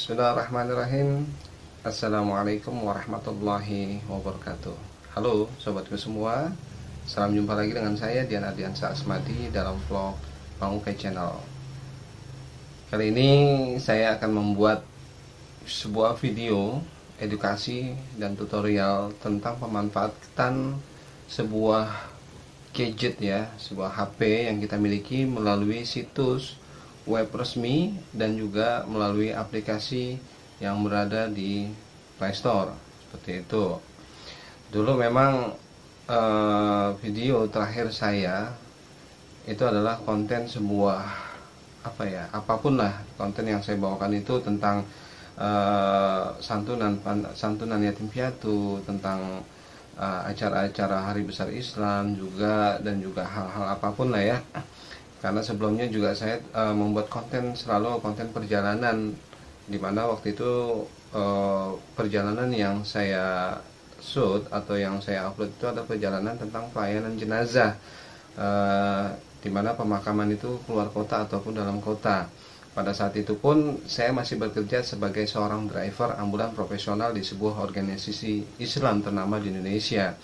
Bismillahirrahmanirrahim. Assalamualaikum warahmatullahi wabarakatuh. Halo sobatku semua, salam jumpa lagi dengan saya Dian Ardiansa Asmadi dalam vlog Bang Ukai Channel. Kali ini saya akan membuat sebuah video edukasi dan tutorial tentang pemanfaatan sebuah gadget ya, sebuah HP yang kita miliki melalui situs web resmi dan juga melalui aplikasi yang berada di Play Store seperti itu. Dulu memang video terakhir saya itu adalah konten sebuah apapun lah konten yang saya bawakan itu tentang santunan yatim piatu, tentang acara-acara hari besar Islam juga, dan juga hal-hal apapun lah ya. Karena sebelumnya juga saya membuat konten selalu konten perjalanan, dimana waktu itu perjalanan yang saya shoot atau yang saya upload itu ada perjalanan tentang pelayanan jenazah, dimana pemakaman itu keluar kota ataupun dalam kota. Pada saat itu pun saya masih bekerja sebagai seorang driver ambulan profesional di sebuah organisasi Islam ternama di Indonesia.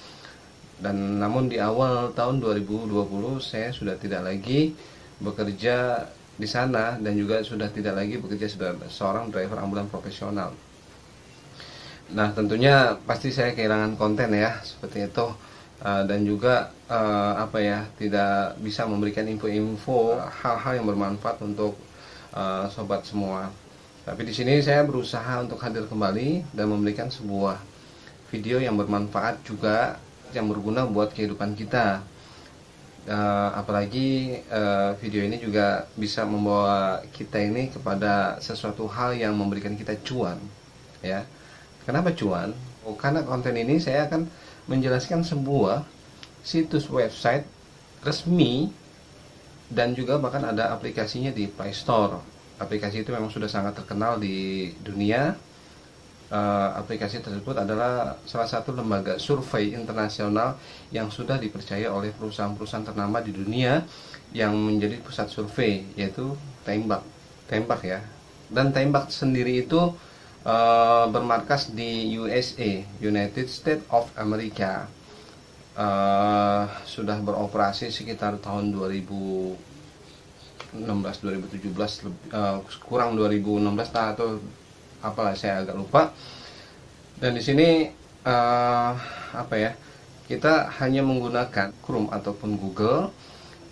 Dan namun di awal tahun 2020 saya sudah tidak lagi bekerja di sana dan juga sudah tidak lagi bekerja sebagai seorang driver ambulan profesional. Nah, tentunya pasti saya kehilangan konten ya, seperti itu. Dan juga tidak bisa memberikan info-info hal-hal yang bermanfaat untuk sobat semua. Tapi di sini saya berusaha untuk hadir kembali dan memberikan sebuah video yang bermanfaat juga, yang berguna buat kehidupan kita. Apalagi video ini juga bisa membawa kita ini kepada sesuatu hal yang memberikan kita cuan ya. Kenapa cuan? Karena konten ini saya akan menjelaskan sebuah situs website resmi dan juga bahkan ada aplikasinya di Play Store. Aplikasi itu memang sudah sangat terkenal di dunia. Aplikasi tersebut adalah salah satu lembaga survei internasional yang sudah dipercaya oleh perusahaan-perusahaan ternama di dunia yang menjadi pusat survei, yaitu Tembak ya. Dan Tembak sendiri itu bermarkas di USA, United States of America. Sudah beroperasi sekitar tahun 2016 2017, kurang 2016 atau apalah, saya agak lupa. Dan di sini kita hanya menggunakan Chrome ataupun Google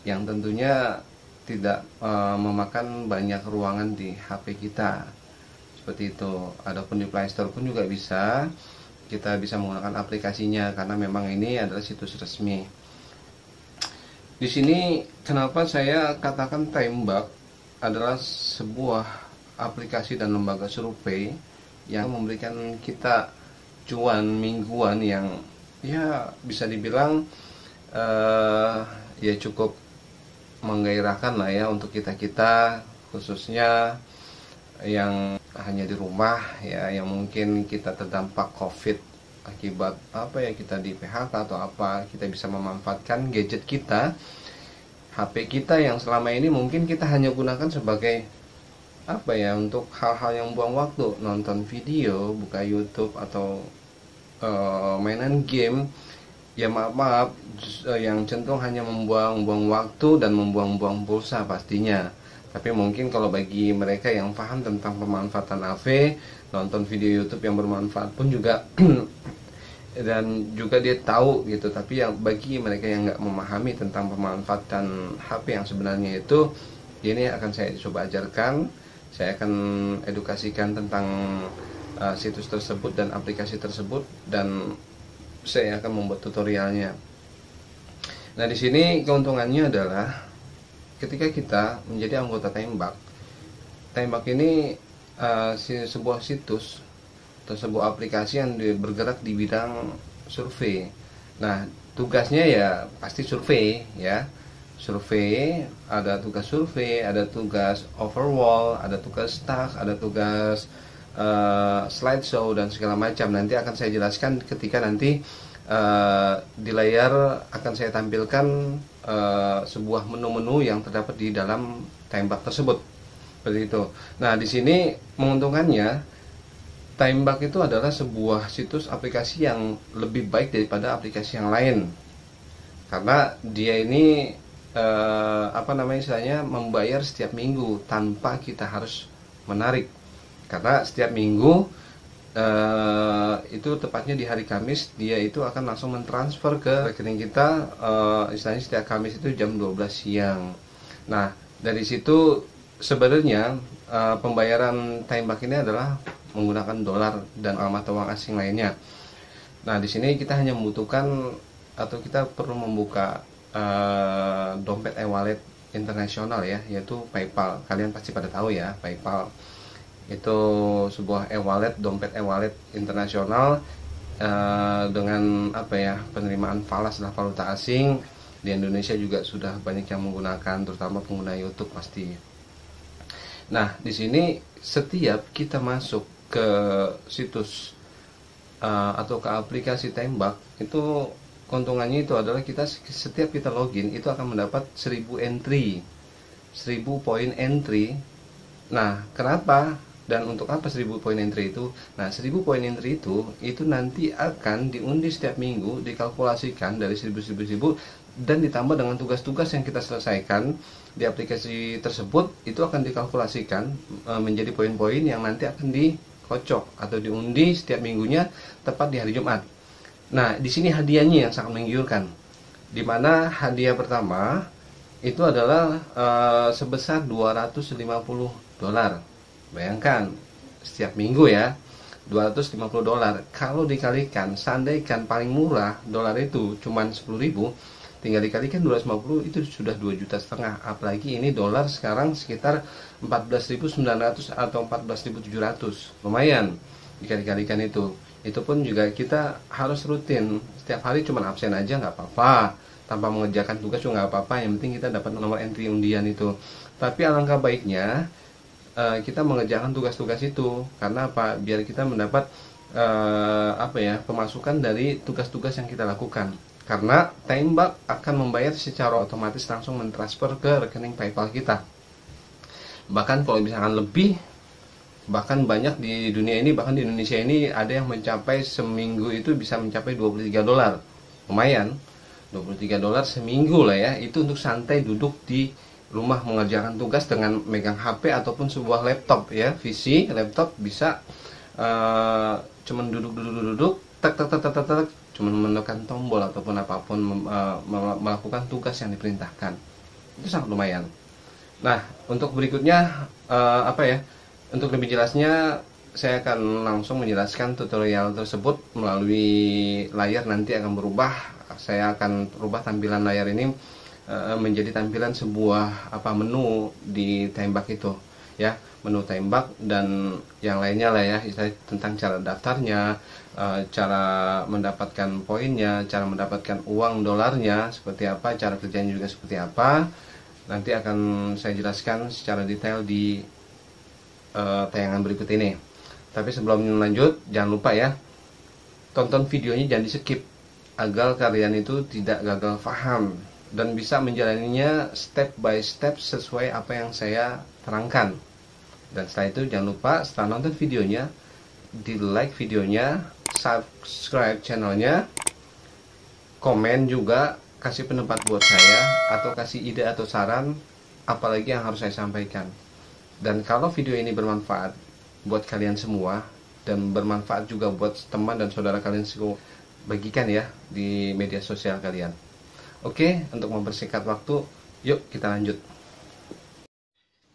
yang tentunya tidak memakan banyak ruangan di HP kita, seperti itu. Adapun di Play Store pun juga bisa, kita bisa menggunakan aplikasinya karena memang ini adalah situs resmi. Di sini kenapa saya katakan Tembak adalah sebuah aplikasi dan lembaga survei yang memberikan kita cuan mingguan yang ya bisa dibilang ya cukup menggairahkan lah ya untuk kita khususnya yang hanya di rumah ya, yang mungkin kita terdampak COVID akibat kita di PHK atau apa. Kita bisa memanfaatkan gadget kita, HP kita yang selama ini mungkin kita hanya gunakan sebagai untuk hal-hal yang buang waktu, nonton video, buka YouTube atau mainan game. Ya maaf, yang cenderung hanya membuang-buang waktu dan membuang-buang pulsa pastinya. Tapi mungkin kalau bagi mereka yang paham tentang pemanfaatan HP, nonton video YouTube yang bermanfaat pun juga dan juga dia tahu gitu. Tapi yang bagi mereka yang nggak memahami tentang pemanfaatan HP yang sebenarnya itu, ini akan saya coba ajarkan. Saya akan edukasikan tentang situs tersebut dan aplikasi tersebut, dan saya akan membuat tutorialnya. Nah, di sini keuntungannya adalah ketika kita menjadi anggota Tembak ini sebuah situs atau sebuah aplikasi yang bergerak di bidang survei. Nah, tugasnya ya pasti survei ya. Survei, ada tugas survei, ada tugas overall, ada tugas task, ada tugas slideshow dan segala macam. Nanti akan saya jelaskan ketika nanti di layar akan saya tampilkan sebuah menu-menu yang terdapat di dalam Tembak tersebut. seperti itu. Nah, di sini menguntungkannya Timebug itu adalah sebuah situs aplikasi yang lebih baik daripada aplikasi yang lain, karena dia ini apa namanya istilahnya, membayar setiap minggu tanpa kita harus menarik. Karena setiap minggu itu tepatnya di hari Kamis, dia itu akan langsung mentransfer ke rekening kita, istilahnya setiap Kamis itu jam 12 siang. Nah, dari situ sebenarnya pembayaran Timebug ini adalah menggunakan dolar dan mata uang asing lainnya. Nah, di sini kita hanya membutuhkan atau kita perlu membuka dompet e-wallet internasional ya, yaitu PayPal. Kalian pasti pada tahu ya, PayPal itu sebuah e-wallet, dompet e-wallet internasional dengan apa ya, penerimaan falas adalah valuta asing. Di Indonesia juga sudah banyak yang menggunakan, terutama pengguna YouTube pasti. Nah, di sini setiap kita masuk ke situs atau ke aplikasi Timebug, itu keuntungannya itu adalah kita setiap kita login itu akan mendapat 1000 entry, 1000 poin entry. Nah, kenapa dan untuk apa 1000 poin entry itu? Nah, 1000 poin entry itu nanti akan diundi setiap minggu, dikalkulasikan dari 1000 dan ditambah dengan tugas-tugas yang kita selesaikan di aplikasi tersebut, itu akan dikalkulasikan menjadi poin-poin yang nanti akan dikocok atau diundi setiap minggunya tepat di hari Jumat. Nah, di sini hadiahnya yang sangat menggiurkan, di mana hadiah pertama itu adalah sebesar 250 dolar. Bayangkan, setiap minggu ya, 250 dolar. Kalau dikalikan, seandainya paling murah dolar itu cuma 10.000, tinggal dikalikan 250 itu sudah 2,5 juta. Apalagi ini dolar sekarang sekitar 14.900 atau 14.700. Lumayan jika dikalikan itu. Itu pun juga kita harus rutin, setiap hari cuma absen aja nggak apa-apa, tanpa mengerjakan tugas juga nggak apa-apa, yang penting kita dapat nomor entry undian itu. Tapi alangkah baiknya kita mengerjakan tugas-tugas itu, karena apa? Biar kita mendapat apa ya, pemasukan dari tugas-tugas yang kita lakukan. Karena Timebug akan membayar secara otomatis langsung mentransfer ke rekening PayPal kita. Bahkan kalau misalkan lebih, bahkan banyak di dunia ini, bahkan di Indonesia ini ada yang mencapai seminggu itu bisa mencapai 23 dolar. Lumayan, 23 dolar seminggu lah ya. Itu untuk santai duduk di rumah mengerjakan tugas dengan megang HP ataupun sebuah laptop ya, PC, laptop, bisa cuman duduk, tak, cuman menekan tombol ataupun apapun, melakukan tugas yang diperintahkan. Itu sangat lumayan. Nah, untuk berikutnya apa ya? Untuk lebih jelasnya, saya akan langsung menjelaskan tutorial tersebut melalui layar. Nanti akan berubah, saya akan rubah tampilan layar ini menjadi tampilan sebuah menu di Timebug itu ya, menu Timebug dan yang lainnya lah ya, tentang cara daftarnya, cara mendapatkan poinnya, cara mendapatkan uang dolarnya seperti apa, cara kerjanya juga seperti apa. Nanti akan saya jelaskan secara detail di tayangan berikut ini. Tapi sebelum lanjut, jangan lupa ya, tonton videonya, jangan di skip, agar kalian itu tidak gagal paham dan bisa menjalaninya step by step sesuai apa yang saya terangkan. Dan setelah itu jangan lupa, setelah nonton videonya, di like videonya, subscribe channelnya, komen juga, kasih pendapat buat saya, atau kasih ide atau saran apalagi yang harus saya sampaikan. Dan kalau video ini bermanfaat buat kalian semua dan bermanfaat juga buat teman dan saudara kalian semua, bagikan ya di media sosial kalian. Oke, untuk mempersingkat waktu, yuk kita lanjut.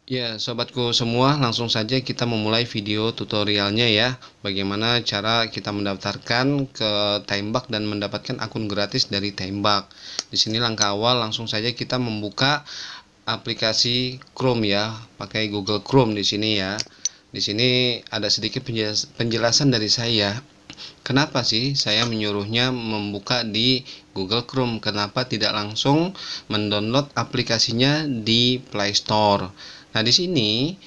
Ya, sobatku semua, langsung saja kita memulai video tutorialnya ya. Bagaimana cara kita mendaftarkan ke Timebug dan mendapatkan akun gratis dari Timebug. Di sini langkah awal, langsung saja kita membuka aplikasi Chrome ya, pakai Google Chrome di sini ya. Di sini ada sedikit penjelasan dari saya. Kenapa sih saya menyuruhnya membuka di Google Chrome? Kenapa tidak langsung mendownload aplikasinya di Play Store? Nah, di sini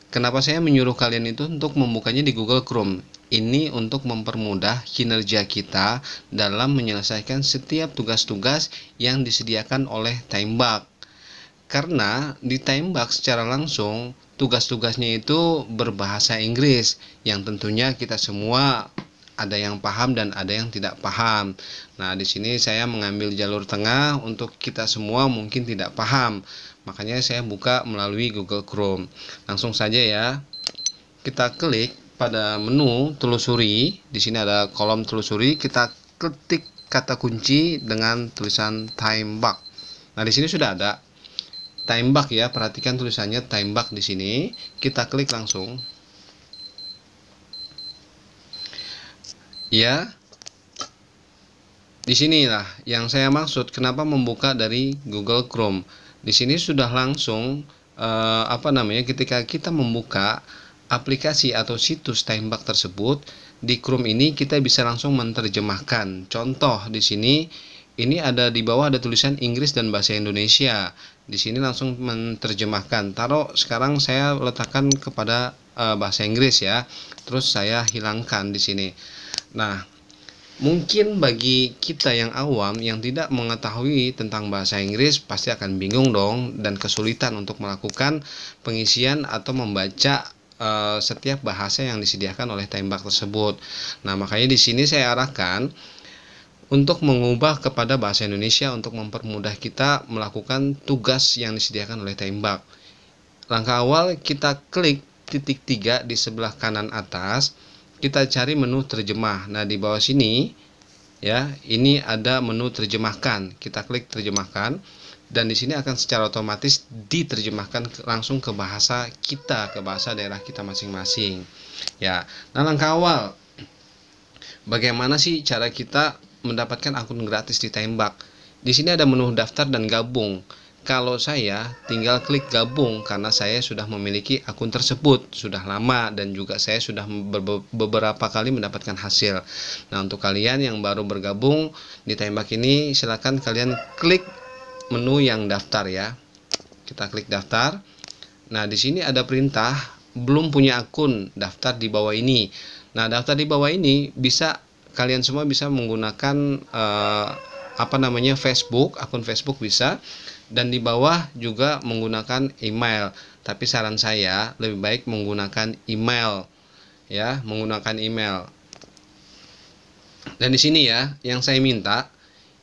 kenapa saya menyuruh kalian itu untuk membukanya di Google Chrome? Ini untuk mempermudah kinerja kita dalam menyelesaikan setiap tugas-tugas yang disediakan oleh Timebug. Karena ditembak secara langsung, tugas-tugasnya itu berbahasa Inggris yang tentunya kita semua ada yang paham dan ada yang tidak paham. Nah, di sini saya mengambil jalur tengah untuk kita semua mungkin tidak paham. Makanya saya buka melalui Google Chrome. Langsung saja ya. Kita klik pada menu telusuri. Di sini ada kolom telusuri, kita ketik kata kunci dengan tulisan Tembak. Nah, di sini sudah ada Tembak ya, perhatikan tulisannya Tembak di sini. Kita klik langsung. Ya. Di sinilah yang saya maksud kenapa membuka dari Google Chrome. Di sini sudah langsung ketika kita membuka aplikasi atau situs Tembak tersebut di Chrome ini kita bisa langsung menerjemahkan. Contoh di sini ini ada di bawah ada tulisan Inggris dan bahasa Indonesia. Di sini langsung menerjemahkan. Sekarang saya letakkan kepada bahasa Inggris ya. Terus saya hilangkan di sini. Nah, mungkin bagi kita yang awam yang tidak mengetahui tentang bahasa Inggris pasti akan bingung dong dan kesulitan untuk melakukan pengisian atau membaca setiap bahasa yang disediakan oleh Tembak tersebut. Nah, makanya di sini saya arahkan untuk mengubah kepada bahasa Indonesia untuk mempermudah kita melakukan tugas yang disediakan oleh Tembak. Langkah awal kita klik titik 3 di sebelah kanan atas, kita cari menu terjemah. Nah, di bawah sini ya, ini ada menu terjemahkan. Kita klik terjemahkan dan di sini akan secara otomatis diterjemahkan langsung ke bahasa kita, ke bahasa daerah kita masing-masing. Ya. Nah, langkah awal bagaimana sih cara kita mendapatkan akun gratis di Tembak? Di sini ada menu daftar dan gabung. Kalau saya tinggal klik gabung karena saya sudah memiliki akun tersebut sudah lama dan juga saya sudah beberapa kali mendapatkan hasil. Nah, untuk kalian yang baru bergabung di Tembak ini silakan kalian klik menu yang daftar ya. Kita klik daftar. Nah, di sini ada perintah belum punya akun, daftar di bawah ini. Nah, daftar di bawah ini bisa kalian semua bisa menggunakan Facebook, akun Facebook bisa, dan di bawah juga menggunakan email. Tapi saran saya lebih baik menggunakan email ya, menggunakan email. Dan di sini ya, yang saya minta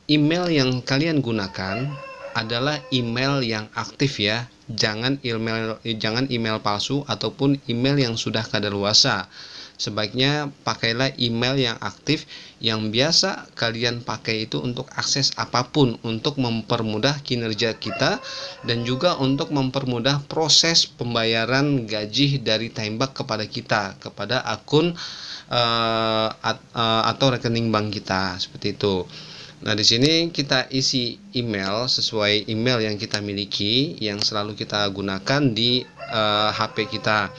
email yang kalian gunakan adalah email yang aktif ya. Jangan email palsu ataupun email yang sudah kadaluarsa. Sebaiknya pakailah email yang aktif yang biasa kalian pakai itu untuk akses apapun, untuk mempermudah kinerja kita dan juga untuk mempermudah proses pembayaran gaji dari Tembak kepada kita, kepada akun atau rekening bank kita, seperti itu. Nah, di sini kita isi email sesuai email yang kita miliki, yang selalu kita gunakan di HP kita.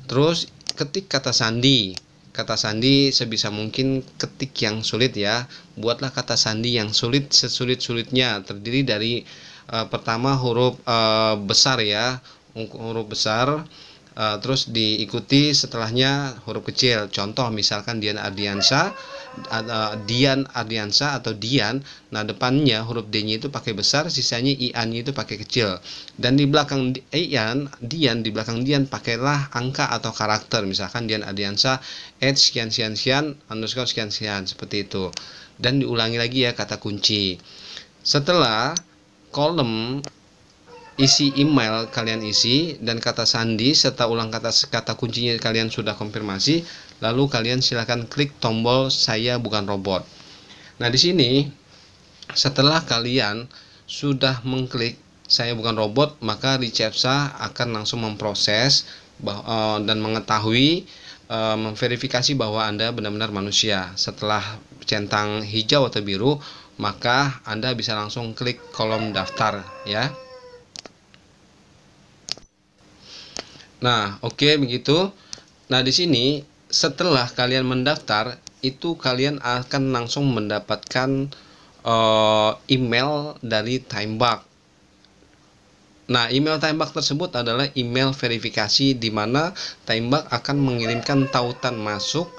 Terus ketik kata sandi. Kata sandi sebisa mungkin ketik yang sulit ya. Buatlah kata sandi yang sulit sesulit-sulitnya. Terdiri dari pertama huruf besar ya, huruf besar. Terus diikuti setelahnya huruf kecil. Contoh misalkan Dian Ardiansyah atau Dian. Nah, depannya huruf D-nya itu pakai besar, sisanya I-nya itu pakai kecil. Dan di belakang Dian, di belakang Dian pakailah angka atau karakter. Misalkan Dian Ardiansyah @sekian sekian sekian _ sekian sekian, seperti itu. Dan diulangi lagi ya kata kunci. Setelah kolom isi email kalian isi dan kata sandi serta ulang kata kuncinya kalian sudah konfirmasi, lalu kalian silahkan klik tombol saya bukan robot. Nah, di sini setelah kalian sudah mengklik saya bukan robot, maka Recepsa akan langsung memproses dan mengetahui memverifikasi bahwa Anda benar-benar manusia. Setelah centang hijau atau biru, maka Anda bisa langsung klik kolom daftar ya. Nah, oke begitu. Nah, di sini setelah kalian mendaftar, itu kalian akan langsung mendapatkan email dari Tembak. Nah, email Tembak tersebut adalah email verifikasi di mana Tembak akan mengirimkan tautan masuk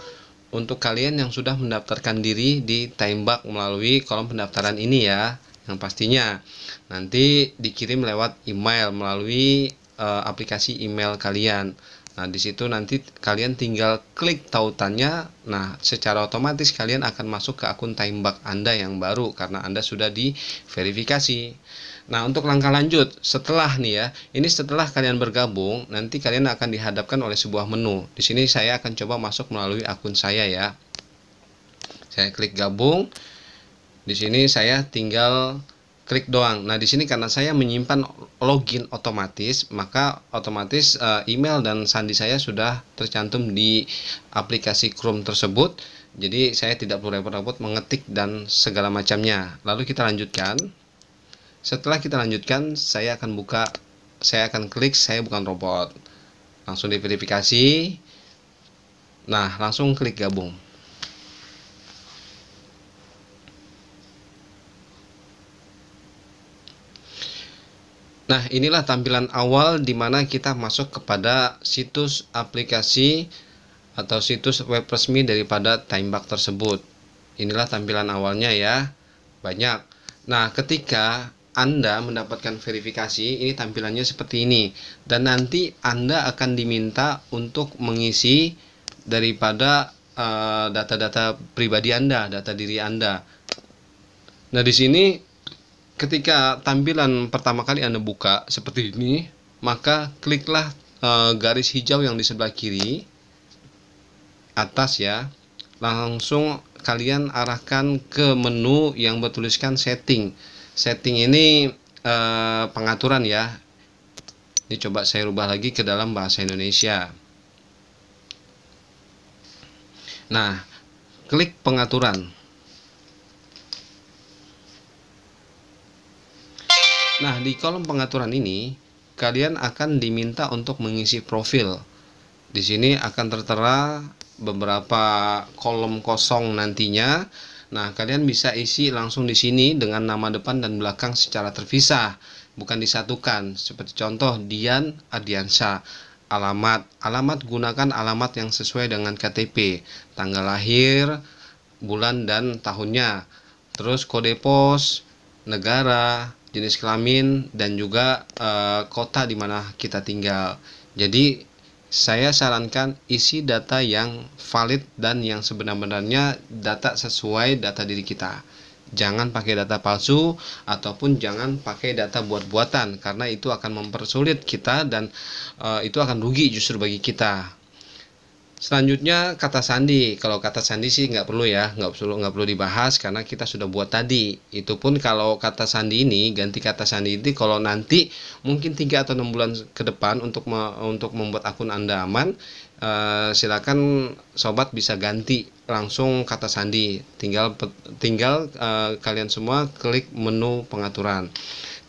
untuk kalian yang sudah mendaftarkan diri di Tembak melalui kolom pendaftaran ini ya. yang pastinya nanti dikirim lewat email melalui aplikasi email kalian. Nah, di situ nanti kalian tinggal klik tautannya. Nah, secara otomatis kalian akan masuk ke akun Timebug Anda yang baru karena Anda sudah diverifikasi. Nah, untuk langkah lanjut setelah nih ya, ini setelah kalian bergabung, nanti kalian akan dihadapkan oleh sebuah menu. Di sini saya akan coba masuk melalui akun saya ya. Saya klik gabung. Di sini saya tinggal klik doang. Nah, di sini karena saya menyimpan login otomatis, maka otomatis email dan sandi saya sudah tercantum di aplikasi Chrome tersebut. Jadi saya tidak perlu repot-repot mengetik dan segala macamnya. Lalu kita lanjutkan. Setelah kita lanjutkan, saya akan klik saya bukan robot. Langsung diverifikasi. Nah, langsung klik gabung. Nah, inilah tampilan awal di mana kita masuk kepada situs aplikasi atau situs web resmi daripada Timebug tersebut. Inilah tampilan awalnya ya. Banyak. Nah, ketika Anda mendapatkan verifikasi, ini tampilannya seperti ini. Dan nanti Anda akan diminta untuk mengisi daripada data-data pribadi Anda, data diri Anda. Nah, di sini ketika tampilan pertama kali Anda buka seperti ini, maka kliklah garis hijau yang di sebelah kiri atas ya. Langsung kalian arahkan ke menu yang bertuliskan setting. Setting ini pengaturan ya. Ini coba saya rubah lagi ke dalam bahasa Indonesia. Nah, klik pengaturan. Nah, di kolom pengaturan ini kalian akan diminta untuk mengisi profil. Di sini akan tertera beberapa kolom kosong nantinya. Nah, kalian bisa isi langsung di sini dengan nama depan dan belakang secara terpisah, bukan disatukan. Seperti contoh Dian Ardiansyah. Alamat gunakan alamat yang sesuai dengan KTP, tanggal lahir, bulan dan tahunnya. Terus kode pos, negara, jenis kelamin, dan juga kota di mana kita tinggal. Jadi saya sarankan isi data yang valid dan yang sebenar-benarnya data sesuai data diri kita. Jangan pakai data palsu ataupun jangan pakai data buat-buatan karena itu akan mempersulit kita dan itu akan rugi justru bagi kita. Selanjutnya kata sandi. Kalau kata sandi sih nggak perlu ya, nggak perlu dibahas karena kita sudah buat tadi. Itu pun kalau kata sandi ini, ganti kata sandi ini kalau nanti mungkin 3 atau 6 bulan ke depan untuk membuat akun Anda aman, silakan sobat bisa ganti langsung kata sandi. Tinggal kalian semua klik menu pengaturan.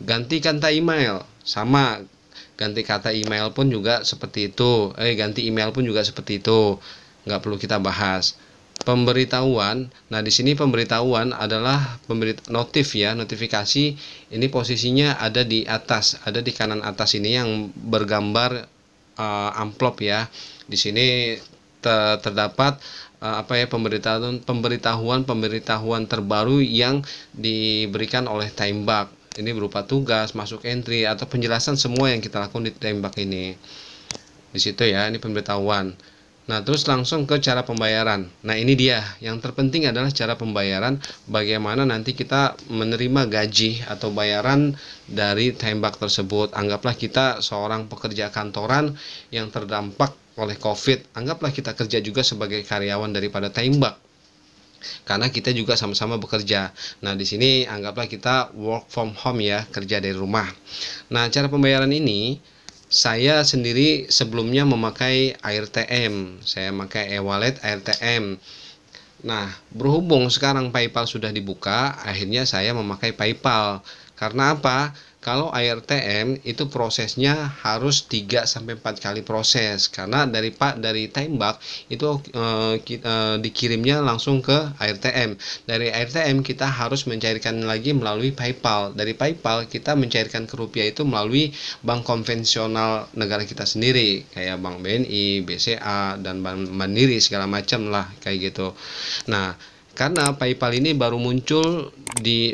Ganti kata email sama. Ganti kata email pun juga seperti itu. Ganti email pun juga seperti itu. Nggak perlu kita bahas. Pemberitahuan. Nah, di sini pemberitahuan adalah notif ya, notifikasi. Ini posisinya ada di atas, ada di kanan atas ini yang bergambar amplop ya. Di sini terdapat pemberitahuan terbaru yang diberikan oleh Timebug. Ini berupa tugas, masuk entry, atau penjelasan semua yang kita lakukan di Timebug ini. Di situ ya, ini pemberitahuan. Nah, terus langsung ke cara pembayaran. Nah, ini dia. Yang terpenting adalah cara pembayaran. Bagaimana nanti kita menerima gaji atau bayaran dari Timebug tersebut. Anggaplah kita seorang pekerja kantoran yang terdampak oleh COVID. Anggaplah kita kerja juga sebagai karyawan daripada Timebug. Karena kita juga sama-sama bekerja. Nah, di sini anggaplah kita work from home ya, kerja dari rumah. Nah, cara pembayaran ini saya sendiri sebelumnya memakai AirTM. Saya memakai e-wallet AirTM. Nah, berhubung sekarang PayPal sudah dibuka, akhirnya saya memakai PayPal. Karena apa? Kalau AirTM itu prosesnya harus 3-4 kali proses karena dari Timebug itu dikirimnya langsung ke AirTM. Dari AirTM kita harus mencairkan lagi melalui PayPal. Dari PayPal kita mencairkan ke rupiah itu melalui bank konvensional negara kita sendiri kayak Bank BNI, BCA dan Bank Mandiri segala macam lah kayak gitu. Nah, karena PayPal ini baru muncul di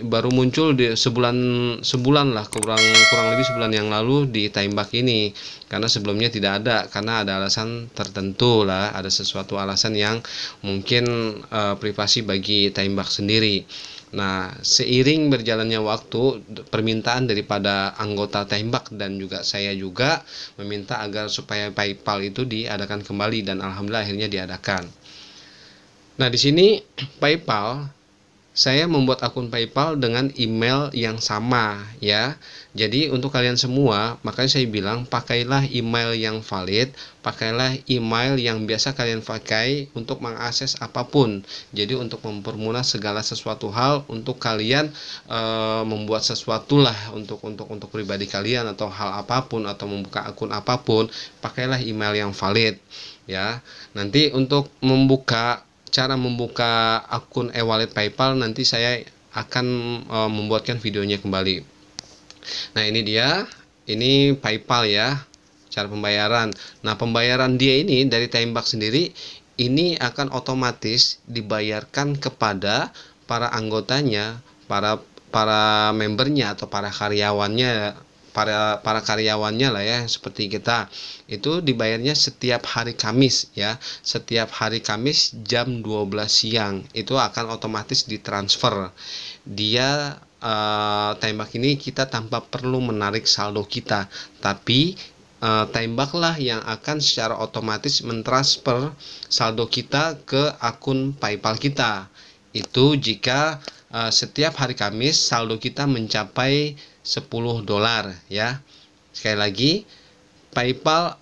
sebulan lah, kurang lebih sebulan yang lalu di Taimbak ini, karena sebelumnya tidak ada, karena ada alasan tertentu lah, ada sesuatu alasan yang mungkin privasi bagi Taimbak sendiri. Nah, seiring berjalannya waktu, permintaan daripada anggota Taimbak dan juga saya juga meminta agar supaya PayPal itu diadakan kembali, dan alhamdulillah akhirnya diadakan. Nah, di sini PayPal, saya membuat akun PayPal dengan email yang sama ya. Jadi untuk kalian semua, makanya saya bilang pakailah email yang valid, pakailah email yang biasa kalian pakai untuk mengakses apapun. Jadi untuk mempermudah segala sesuatu hal untuk kalian membuat sesuatu lah untuk pribadi kalian atau hal apapun atau membuka akun apapun, pakailah email yang valid ya. Nanti untuk cara membuka akun e-wallet PayPal nanti saya akan membuatkan videonya kembali. Nah, ini dia, ini PayPal ya, cara pembayaran. Nah, pembayaran dia ini dari Taimbak sendiri ini akan otomatis dibayarkan kepada para anggotanya, para membernya atau para karyawannya lah ya, seperti kita itu dibayarnya setiap hari Kamis ya, setiap hari Kamis jam 12 siang itu akan otomatis ditransfer. Dia Taimbak ini kita tanpa perlu menarik saldo kita, tapi Taimbak lah yang akan secara otomatis mentransfer saldo kita ke akun PayPal kita. Itu jika setiap hari Kamis saldo kita mencapai $10 ya. Sekali lagi, PayPal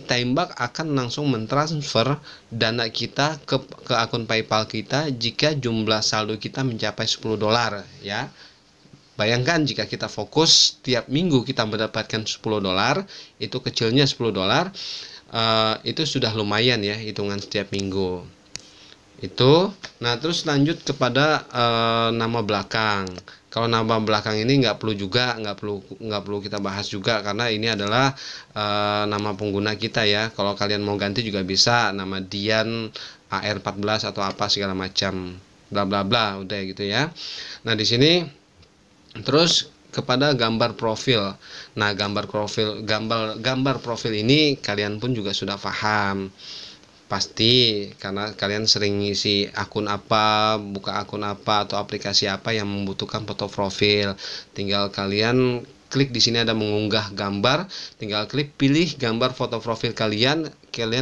Taimbak akan langsung mentransfer dana kita ke akun PayPal kita jika jumlah saldo kita mencapai $10 ya. Bayangkan jika kita fokus tiap minggu kita mendapatkan $10, itu kecilnya $10, itu sudah lumayan ya hitungan setiap minggu. Itu. Nah, terus lanjut kepada nama belakang. Kalau nama belakang ini nggak perlu kita bahas juga, karena ini adalah nama pengguna kita ya. Kalau kalian mau ganti juga bisa, nama Dian AR14 atau apa segala macam, bla bla bla, udah gitu ya. Nah, di sini terus kepada gambar profil. Nah, gambar profil ini kalian pun juga sudah paham. Pasti karena kalian sering ngisi akun apa, buka akun apa atau aplikasi apa yang membutuhkan foto profil. Tinggal kalian klik di sini ada mengunggah gambar, tinggal klik pilih gambar foto profil kalian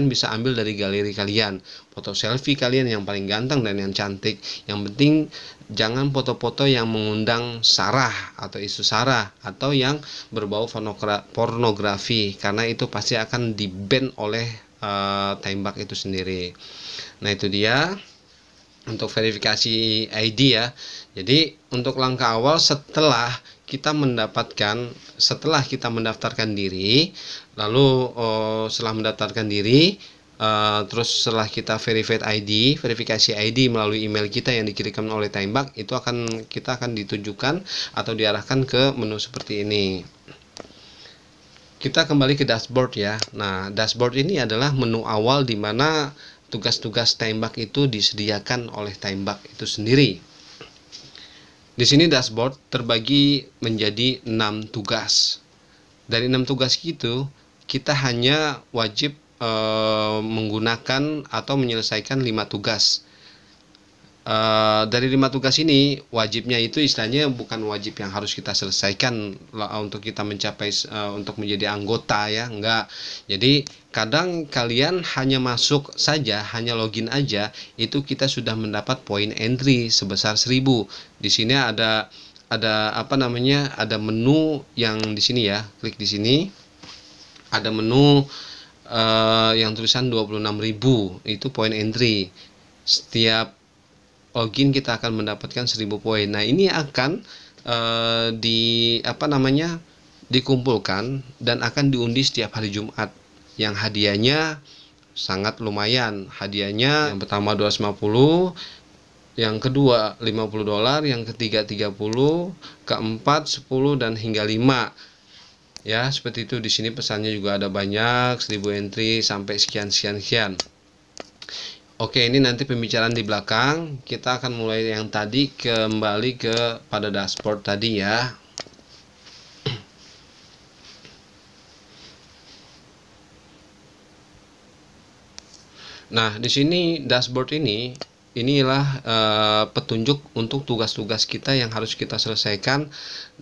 bisa ambil dari galeri kalian. Foto selfie kalian yang paling ganteng dan yang cantik. Yang penting jangan foto-foto yang mengundang sarah atau isu sarah atau yang berbau pornografi, karena itu pasti akan di-ban oleh Taimbak itu sendiri. Nah, itu dia untuk verifikasi ID ya. Jadi untuk langkah awal setelah kita mendaftarkan diri, lalu setelah mendaftarkan diri, terus setelah kita verifikasi ID melalui email kita yang dikirimkan oleh Taimbak, itu kita akan ditujukan atau diarahkan ke menu seperti ini. Kita kembali ke dashboard ya. Nah, dashboard ini adalah menu awal di mana tugas-tugas Taimbak itu disediakan oleh Taimbak itu sendiri. Di sini dashboard terbagi menjadi 6 tugas. Dari 6 tugas itu, kita hanya wajib menggunakan atau menyelesaikan 5 tugas. Dari 5 tugas ini, wajibnya itu istilahnya bukan wajib yang harus kita selesaikan untuk kita mencapai untuk menjadi anggota ya, enggak. Jadi kadang kalian hanya masuk saja, hanya login aja, itu kita sudah mendapat poin entry sebesar 1000. Di sini ada apa namanya? Ada menu yang di sini ya. Klik di sini. Ada menu yang tulisan 26.000, itu poin entry. Setiap login kita akan mendapatkan 1000 poin. Nah, ini akan dikumpulkan dan akan diundi setiap hari Jumat, yang hadiahnya sangat lumayan. Hadiahnya yang pertama 250, yang kedua $50, yang ketiga 30, keempat 10 dan hingga 5. Ya, seperti itu. Di sini pesannya juga ada banyak, 1000 entry sampai sekian. Oke, ini nanti pembicaraan di belakang. Kita akan mulai yang tadi, kembali ke pada dashboard tadi ya. Nah, di sini dashboard inilah petunjuk untuk tugas-tugas kita yang harus kita selesaikan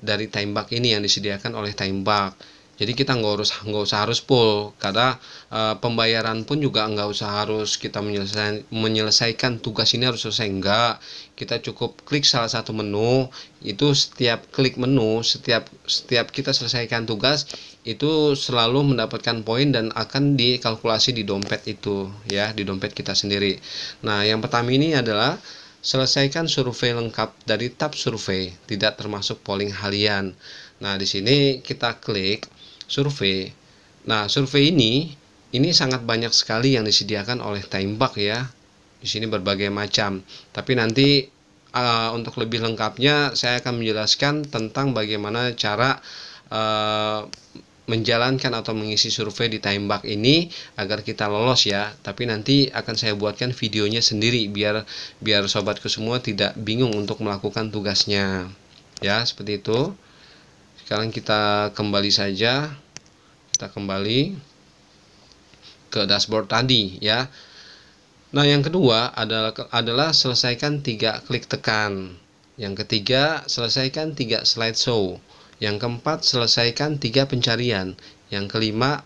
dari Timebug ini yang disediakan oleh Timebug. Jadi kita nggak usah harus full, karena pembayaran pun juga nggak usah harus kita menyelesaikan tugas ini harus selesai, enggak. Kita cukup klik salah satu menu, itu setiap klik menu, setiap kita selesaikan tugas itu selalu mendapatkan poin dan akan dikalkulasi di dompet itu ya, di dompet kita sendiri. Nah, yang pertama ini adalah selesaikan survei lengkap dari tab survei, tidak termasuk polling harian. Nah, di sini kita klik survei. Nah, survei ini sangat banyak sekali yang disediakan oleh Timebug ya. Di sini berbagai macam. Tapi nanti untuk lebih lengkapnya saya akan menjelaskan tentang bagaimana cara menjalankan atau mengisi survei di Timebug ini agar kita lolos ya. Tapi nanti akan saya buatkan videonya sendiri biar sobatku semua tidak bingung untuk melakukan tugasnya. Ya, seperti itu. Sekarang kita kembali saja. Kita kembali ke dashboard tadi ya. Nah, yang kedua adalah selesaikan 3 klik tekan. Yang ketiga, selesaikan 3 slideshow. Yang keempat, selesaikan 3 pencarian. Yang kelima,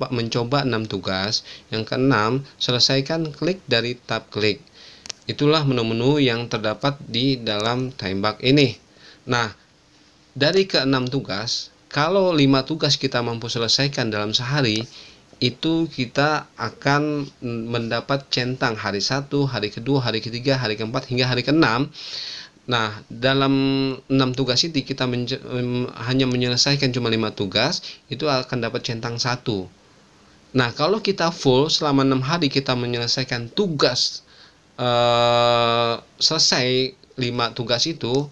mencoba 6 tugas. Yang keenam, selesaikan klik dari tab klik. Itulah menu-menu yang terdapat di dalam Timebug ini. Nah, dari ke-6 tugas, kalau 5 tugas kita mampu selesaikan dalam sehari, itu kita akan mendapat centang hari 1, hari kedua, hari ketiga, hari keempat, hingga hari ke-6. Nah, dalam 6 tugas ini kita hanya menyelesaikan cuma 5 tugas, itu akan dapat centang 1. Nah, kalau kita full selama 6 hari kita menyelesaikan tugas selesai 5 tugas itu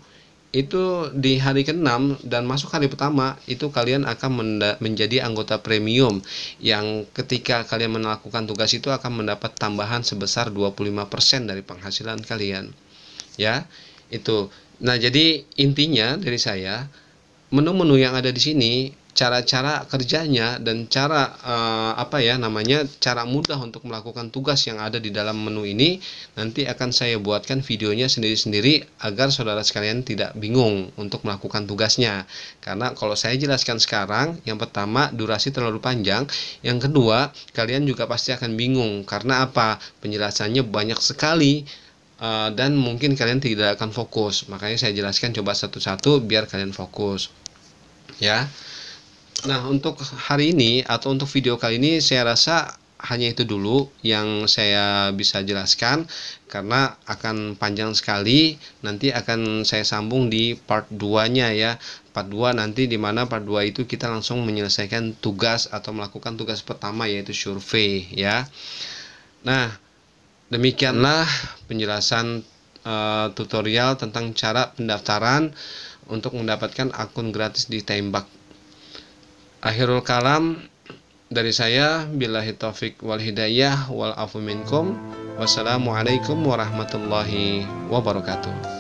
di hari ke-6 dan masuk hari pertama itu kalian akan menjadi anggota premium yang ketika kalian melakukan tugas itu akan mendapat tambahan sebesar 25% dari penghasilan kalian ya. Itu. Nah, jadi intinya dari saya, menu-menu yang ada di sini, cara-cara kerjanya dan cara cara mudah untuk melakukan tugas yang ada di dalam menu ini nanti akan saya buatkan videonya sendiri-sendiri agar saudara sekalian tidak bingung untuk melakukan tugasnya. Karena kalau saya jelaskan sekarang, yang pertama durasi terlalu panjang, yang kedua kalian juga pasti akan bingung karena apa? Penjelasannya banyak sekali. Dan mungkin kalian tidak akan fokus, makanya saya jelaskan coba satu-satu biar kalian fokus ya. Nah, untuk hari ini atau untuk video kali ini saya rasa hanya itu dulu yang saya bisa jelaskan karena akan panjang sekali. Nanti akan saya sambung di part 2 nya ya. Part 2 nanti dimana part 2 itu kita langsung menyelesaikan tugas atau melakukan tugas pertama yaitu survei ya. Nah, demikianlah penjelasan tutorial tentang cara pendaftaran untuk mendapatkan akun gratis di Timebug. Akhirul kalam dari saya, billahi taufik wal hidayah wal afu minkum. Wassalamualaikum warahmatullahi wabarakatuh.